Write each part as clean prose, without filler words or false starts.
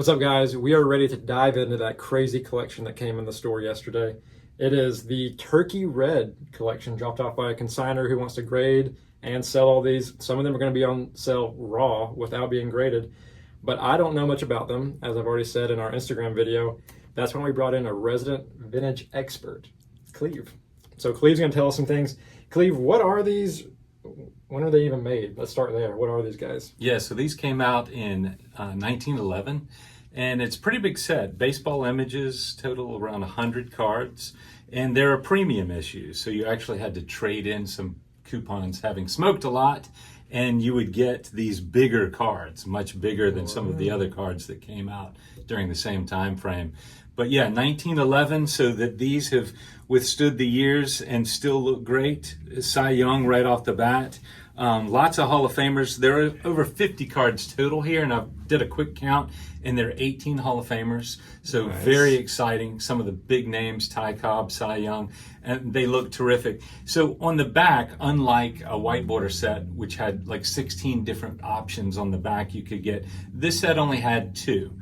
What's up, guys? We are ready to dive into that crazy collection that came in the store yesterday. It is the Turkey Red collection dropped off by a consigner who wants to grade and sell all these. Some of them are going to be on sale raw without being graded, but I don't know much about them, as I've already said in our Instagram video. That's when we brought in a resident vintage expert, Cleve. So Cleve's going to tell us some things. Cleve, what are these? When are they even made? Let's start there. What are these guys? Yeah, so these came out in 1911, and it's a pretty big set. Baseball images, total around 100 cards, and they're a premium issue. So you actually had to trade in some coupons having smoked a lot, and you would get these bigger cards, much bigger than some of the other cards that came out during the same time frame. But yeah, 1911, so that these have withstood the years and still look great. Cy Young right off the bat. Lots of Hall of Famers. There are over 50 cards total here, and I did a quick count, and there are 18 Hall of Famers. So nice. Very exciting. Some of the big names, Ty Cobb, Cy Young, and they look terrific. So on the back, unlike a white border set, which had like 16 different options on the back you could get, this set only had 2.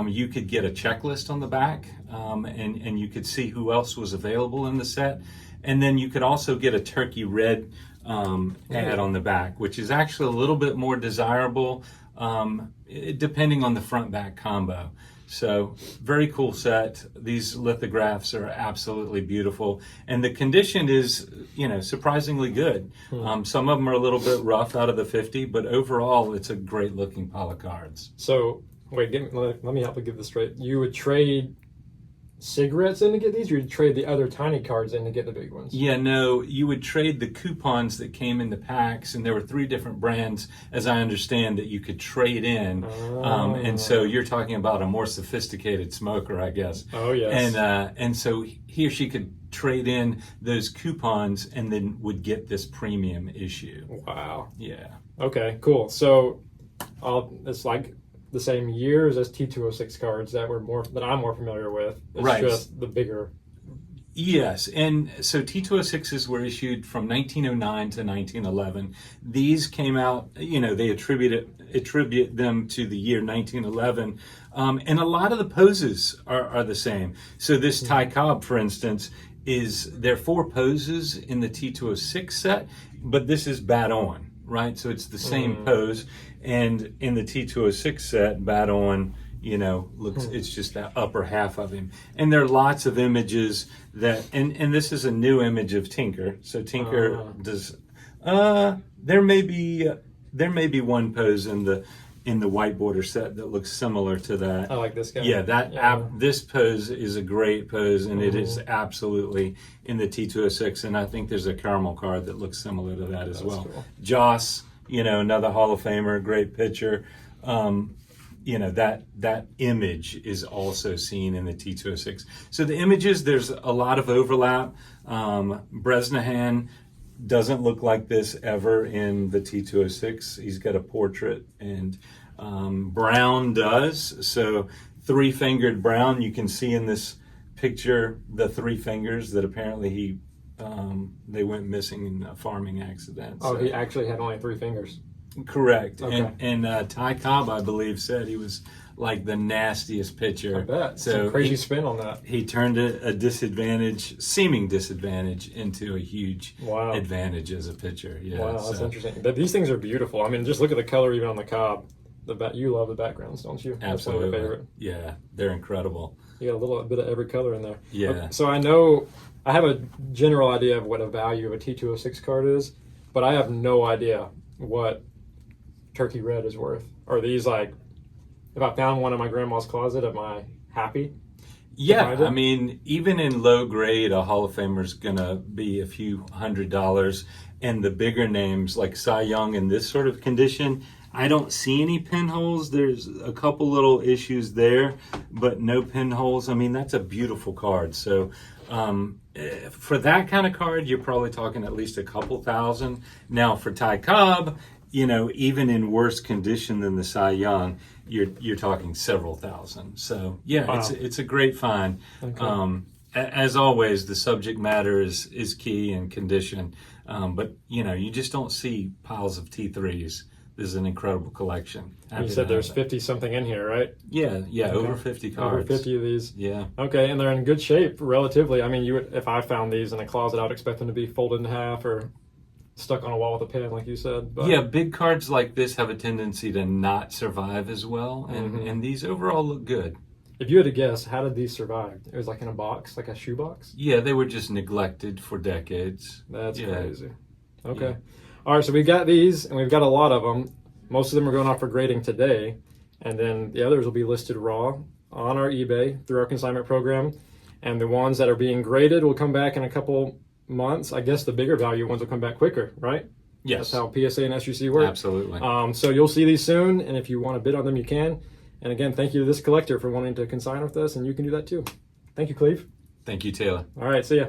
You could get a checklist on the back, and you could see who else was available in the set. And then you could also get a Turkey Red ad on the back, which is actually a little bit more desirable, depending on the front-back combo. So very cool set. These lithographs are absolutely beautiful, and the condition is, surprisingly good. Some of them are a little bit rough out of the 50, but overall it's a great looking pile of cards. So wait, let me help you get this straight. You would trade cigarettes in to get these, or you'd trade the other tiny cards in to get the big ones? Yeah, no, you would trade the coupons that came in the packs, and there were 3 different brands, as I understand, that you could trade in. And so you're talking about a more sophisticated smoker, I guess. Oh, yes. And so he or she could trade in those coupons and then would get this premium issue. Wow. Yeah. Okay, cool. So it's like the same years as T206 cards that I'm more familiar with. It's right. Just the bigger. Yes, and so T206s were issued from 1909 to 1911. These came out, they attribute them to the year 1911, and a lot of the poses are the same. So this Ty Cobb, for instance, there are 4 poses in the T206 set, but this is bat on, right? So it's the same pose, and in the T206 set, bat on, it's just that upper half of him. And there are lots of images that, and this is a new image of Tinker. So Tinker does, there may be one pose in the white border set that looks similar to that. I like this guy. Yeah, this pose is a great pose, and it is absolutely in the T206, and I think there's a caramel card that looks similar to that as well. Cool. Joss, another Hall of Famer, great pitcher. That image is also seen in the T206. So the images, there's a lot of overlap. Bresnahan doesn't look like this ever in the T206. He's got a portrait, and Brown does. So 3-fingered Brown, you can see in this picture the 3 fingers that apparently they went missing in a farming accident. Oh, so he actually had only 3 fingers. Correct. Okay. And Ty Cobb, I believe, said he was like the nastiest pitcher. I bet. So some crazy spin on that. He turned a seeming disadvantage into a huge advantage as a pitcher. Yeah, wow, that's interesting. But these things are beautiful. I mean, just look at the color even on the Cobb. You love the backgrounds, don't you? Absolutely. That's one of my favorite. Yeah, they're incredible. You got a little bit of every color in there. Yeah. Okay, so I have a general idea of what a value of a T206 card is, but I have no idea what Turkey Red is worth. Are these like, if I found one in my grandma's closet, am I happy? Yeah, I mean, even in low grade, a Hall of Famer is going to be a few $100s, and the bigger names like Cy Young in this sort of condition, I don't see any pinholes. There's a couple little issues there, but no pinholes. I mean, that's a beautiful card. So for that kind of card, you're probably talking at least a couple thousand. Now for Ty Cobb, even in worse condition than the Cy Young, you're talking several thousand. So yeah, wow. It's a great find. Okay. As always, the subject matter is key and condition. But you just don't see piles of T3s this is an incredible collection. You said there's 50 something in here, right? Yeah, Okay. over 50 cards. Over 50 of these. Yeah. Okay, and they're in good shape relatively. I mean, if I found these in a closet, I would expect them to be folded in half or stuck on a wall with a pin, like you said. But Yeah, big cards like this have a tendency to not survive as well, and these overall look good. if you had to guess, how did these survive? It was like in a box, like a shoe box? Yeah, they were just neglected for decades. That's Yeah. crazy. Okay. Yeah. All right, so we've got these, and we've got a lot of them. Most of them are going off for grading today, and then the others will be listed raw on our eBay through our consignment program. And the ones that are being graded will come back in a couple months. I guess the bigger value ones will come back quicker, right? Yes. That's how PSA and SUC work. Absolutely. So you'll see these soon, and if you want to bid on them, you can. And again, thank you to this collector for wanting to consign with us, and you can do that too. Thank you, Cleve. Thank you, Taylor. All right, see ya.